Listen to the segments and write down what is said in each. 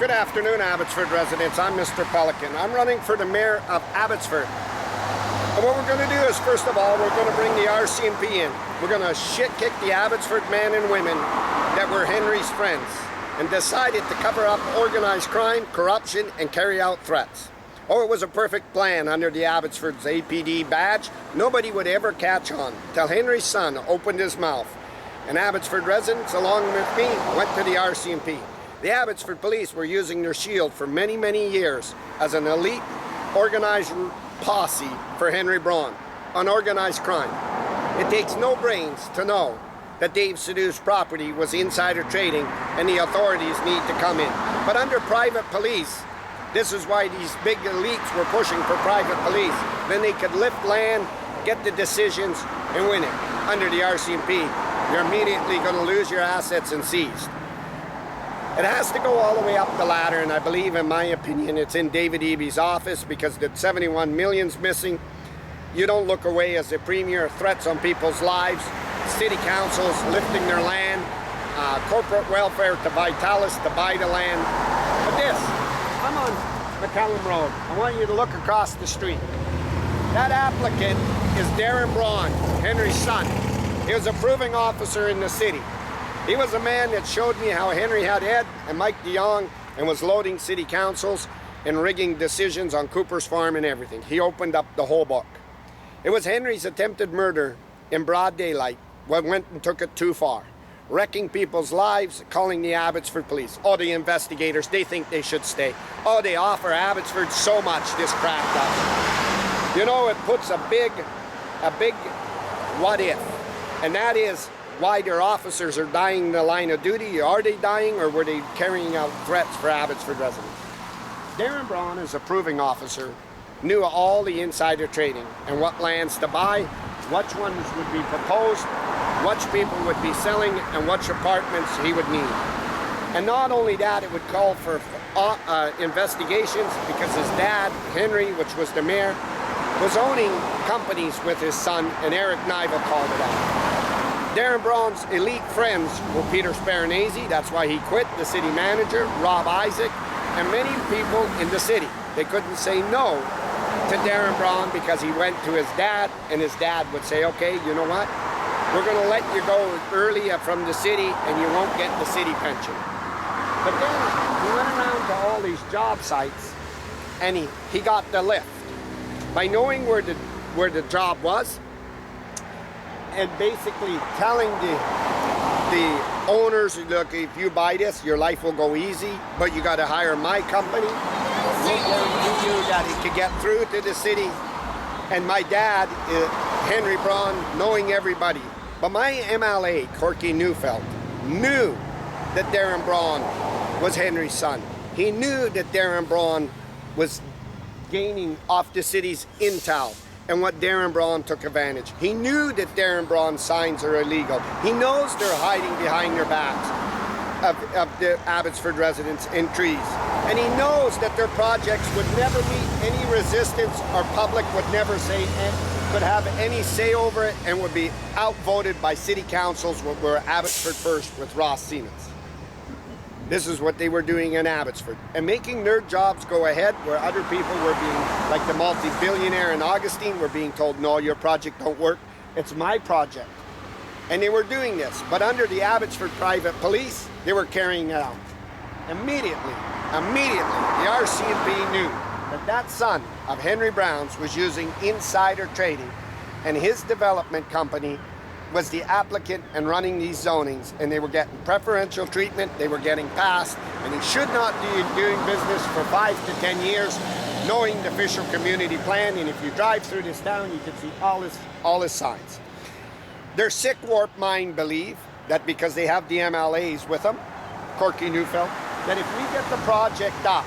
Good afternoon, Abbotsford residents. I'm Mr. Pelican. I'm running for the mayor of Abbotsford. And what we're going to do is, first of all, we're going to bring the RCMP in. We're going to shit-kick the Abbotsford men and women that were Henry's friends and decided to cover up organized crime, corruption, and carry out threats. Oh, it was a perfect plan under the Abbotsford's APD badge. Nobody would ever catch on till Henry's son opened his mouth. And Abbotsford residents, along with me, went to the RCMP. The Abbotsford police were using their shield for many, many years as an elite, organized posse for Henry Braun on organized crime. It takes no brains to know that Dave Sidhu's property was insider trading and the authorities need to come in. But under private police, this is why these big elites were pushing for private police. Then they could lift land, get the decisions, and win it. Under the RCMP, you're immediately going to lose your assets and seized. It has to go all the way up the ladder, and I believe, in my opinion, it's in David Eby's office because the 71 million's missing. You don't look away as the premier threats on people's lives, city councils lifting their land, corporate welfare to Vitalis to buy the land. But this, I'm on McCallum Road. I want you to look across the street. That applicant is Darren Braun, Henry's son. He was a proving officer in the city. He was a man that showed me how Henry had Ed and Mike DeYoung and was loading city councils and rigging decisions on Cooper's Farm and everything. He opened up the whole book. It was Henry's attempted murder in broad daylight what went and took it too far. Wrecking people's lives, calling the Abbotsford police. Oh, the investigators, they think they should stay. Oh, they offer Abbotsford so much, this crap does. You know, it puts a big what if, and that is why their officers are dying in the line of duty. Are they dying, or were they carrying out threats for Abbotsford residents? Darren Braun, as a proving officer, knew all the insider trading and what lands to buy, which ones would be proposed, which people would be selling, and which apartments he would need. And not only that, it would call for investigations because his dad, Henry, which was the mayor, was owning companies with his son, and Eric Nivel called it out. Darren Braun's elite friends were Peter Sparanese, that's why he quit, the city manager, Rob Isaac, and many people in the city. They couldn't say no to Darren Braun because he went to his dad, and his dad would say, okay, you know what? We're going to let you go early from the city, and you won't get the city pension. But then he went around to all these job sites, and he got the lift. By knowing where the job was, and basically telling the owners, look, if you buy this, your life will go easy, but you got to hire my company. We'll guarantee you that it could get through to the city. And my dad, Henry Braun, knowing everybody. But my MLA, Corky Neufeld, knew that Darren Braun was Henry's son. He knew that Darren Braun was gaining off the city's intel and what Darren Braun took advantage. He knew that Darren Braun's signs are illegal. He knows they're hiding behind their backs of the Abbotsford residents in trees. And he knows that their projects would never meet any resistance, or public would never say, could have any say over it, and would be outvoted by city councils what were Abbotsford First with Ross Siemens. This is what they were doing in Abbotsford, and making their jobs go ahead where other people were being, like the multi-billionaire in Augustine, were being told, no, your project don't work, it's my project. And they were doing this, but under the Abbotsford private police, they were carrying it out. Immediately, the RCMP knew that that son of Henry Brown's was using insider trading, and his development company was the applicant and running these zonings, and they were getting preferential treatment, they were getting passed, and he should not be doing business for 5 to 10 years, knowing the official community plan. And if you drive through this town, you can see all his signs. Their sick, warped mind believe that because they have the MLAs with them, Corky Neufeld, that if we get the project up,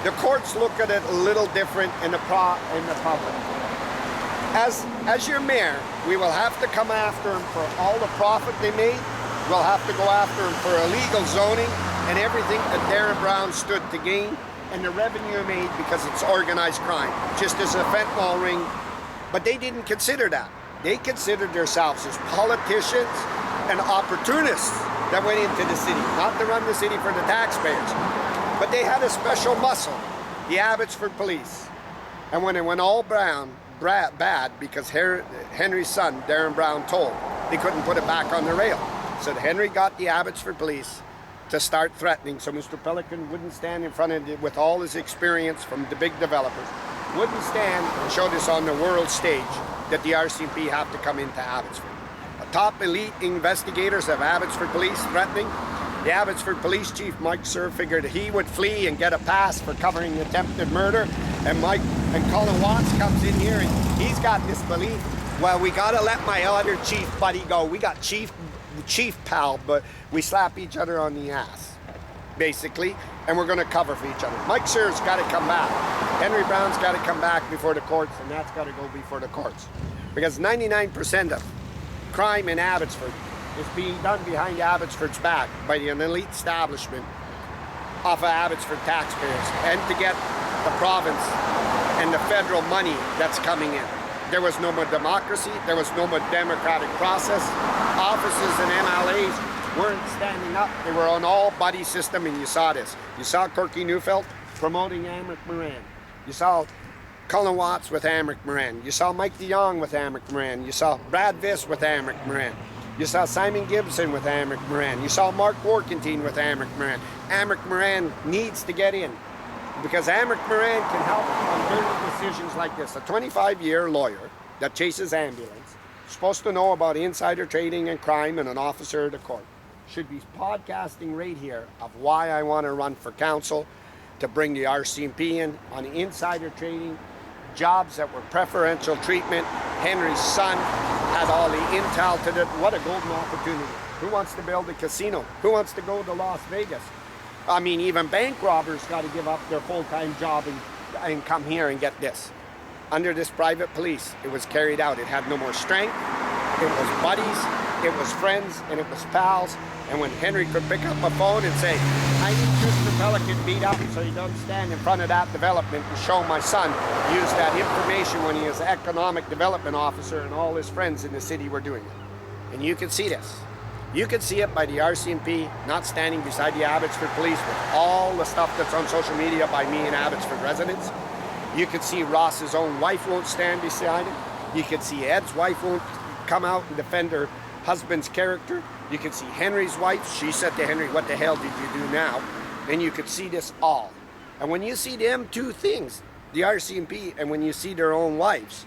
the courts look at it a little different in the public. As your mayor, we will have to come after them for all the profit they made. We'll have to go after them for illegal zoning and everything that Darren Braun stood to gain, and the revenue made because it's organized crime, just as a fentanyl ring. But they didn't consider that. They considered themselves as politicians and opportunists that went into the city, not to run the city for the taxpayers. But they had a special muscle, the Abbotsford Police. And when it went all bad, because Henry's son, Darren Braun, told, they couldn't put it back on the rail. So Henry got the Abbotsford Police to start threatening, so Mr. Pelican wouldn't stand in front of it with all his experience from the big developers, wouldn't stand and show this on the world stage that the RCMP have to come into Abbotsford. The top elite investigators of Abbotsford Police threatening. The Abbotsford Police Chief, Mike Sir, figured he would flee and get a pass for covering attempted murder. And Colin Watts comes in here and he's got this belief, well, we gotta let my other chief buddy go. We got chief pal, but we slap each other on the ass, basically, and we're gonna cover for each other. Mike Sir's gotta come back. Henry Brown's gotta come back before the courts, and that's gotta go before the courts. Because 99% of crime in Abbotsford is being done behind Abbotsford's back by an elite establishment off of Abbotsford taxpayers, and to get the province and the federal money that's coming in. There was no more democracy, there was no more democratic process. Offices and MLAs weren't standing up, they were on all buddy system, and you saw this. You saw Corky Neufeld promoting Amric Moran. You saw Colin Watts with Amric Moran. You saw Mike DeYoung with Amric Moran. You saw Brad Viss with Amric Moran. You saw Simon Gibson with Amric Moran. You saw Mark Warkentine with Amric Moran. Amric Moran needs to get in, because Amric Moran can help on dirty decisions like this. A 25-year lawyer that chases ambulance, supposed to know about insider trading and crime, and an officer of the court, should be podcasting right here of why I want to run for council, to bring the RCMP in on insider trading, jobs that were preferential treatment. Henry's son had all the intel to it. What a golden opportunity. Who wants to build a casino? Who wants to go to Las Vegas? I mean, even bank robbers got to give up their full-time job and come here and get this. Under this private police, it was carried out. It had no more strength. It was buddies, it was friends, and it was pals. And when Henry could pick up a phone and say, I need Mr. Pelican beat up so he doesn't stand in front of that development and show my son, use that information when he is economic development officer and all his friends in the city were doing it. And you can see this. You can see it by the RCMP not standing beside the Abbotsford Police with all the stuff that's on social media by me and Abbotsford residents. You can see Ross's own wife won't stand beside him. You can see Ed's wife won't come out and defend her husband's character. You can see Henry's wife. She said to Henry, what the hell did you do now? And you could see this all. And when you see them two things, the RCMP, and when you see their own wives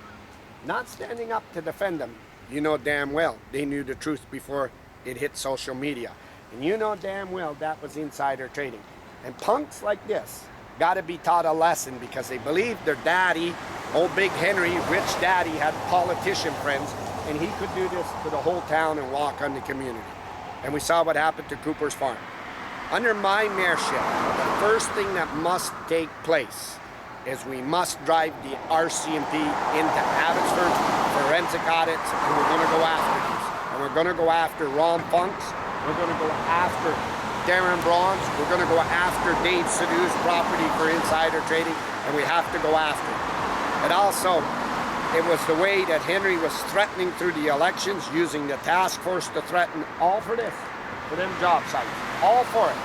not standing up to defend them, you know damn well they knew the truth before it hit social media. And you know damn well that was insider trading. And punks like this got to be taught a lesson, because they believed their daddy, old Big Henry, rich daddy, had politician friends, and he could do this to the whole town and walk on the community. And we saw what happened to Cooper's Farm. Under my mayorship, the first thing that must take place is we must drive the RCMP into Abbotsford, forensic audits, and we're going to go after these. And we're going to go after Ron Funks, we're going to go after Darren Braun's, we're going to go after Dave Sadhu's property for insider trading, and we have to go after it. And also, it was the way that Henry was threatening through the elections, using the task force to threaten, all for this, for them job sites, all for it,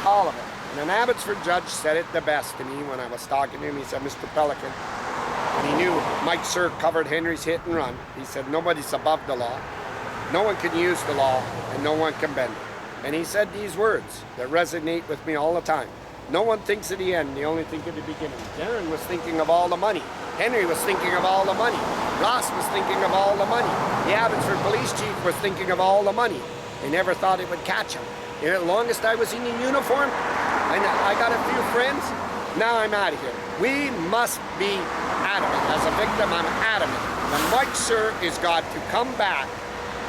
all of it. And an Abbotsford judge said it the best to me when I was talking to him. He said, Mr. Pelican, and he knew Mike Sir covered Henry's hit and run. He said, nobody's above the law. No one can use the law, and no one can bend it. And he said these words that resonate with me all the time. No one thinks of the end, they only think of the beginning. Darren was thinking of all the money. Henry was thinking of all the money. Ross was thinking of all the money. The Abbotsford police chief was thinking of all the money. They never thought it would catch him. You know, the longest I was in a uniform, I got a few friends, now I'm out of here. We must be adamant. As a victim, I'm adamant. The Mike Sir has got to come back,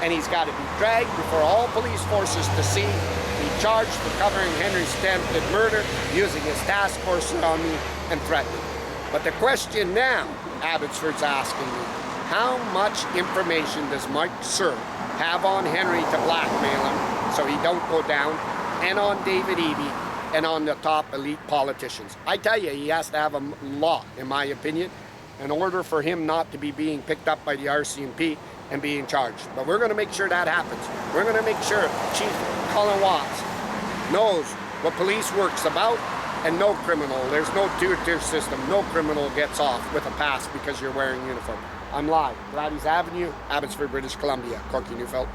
and he's got to be dragged before all police forces to see, be charged for covering Henry's attempted murder, using his task force on me and threatening. But the question now, Abbotsford's asking me, how much information does Mike Sir have on Henry to blackmail him so he don't go down, and on David Eby, and on the top elite politicians? I tell you, he has to have a lot, in my opinion, in order for him not to be being picked up by the RCMP and being charged. But we're going to make sure that happens. We're going to make sure Chief Colin Watts knows what police work's about, and no criminal. There's no two-tier system. No criminal gets off with a pass because you're wearing uniform. I'm live. Gladys Avenue, Abbotsford, British Columbia. Corky Neufeld.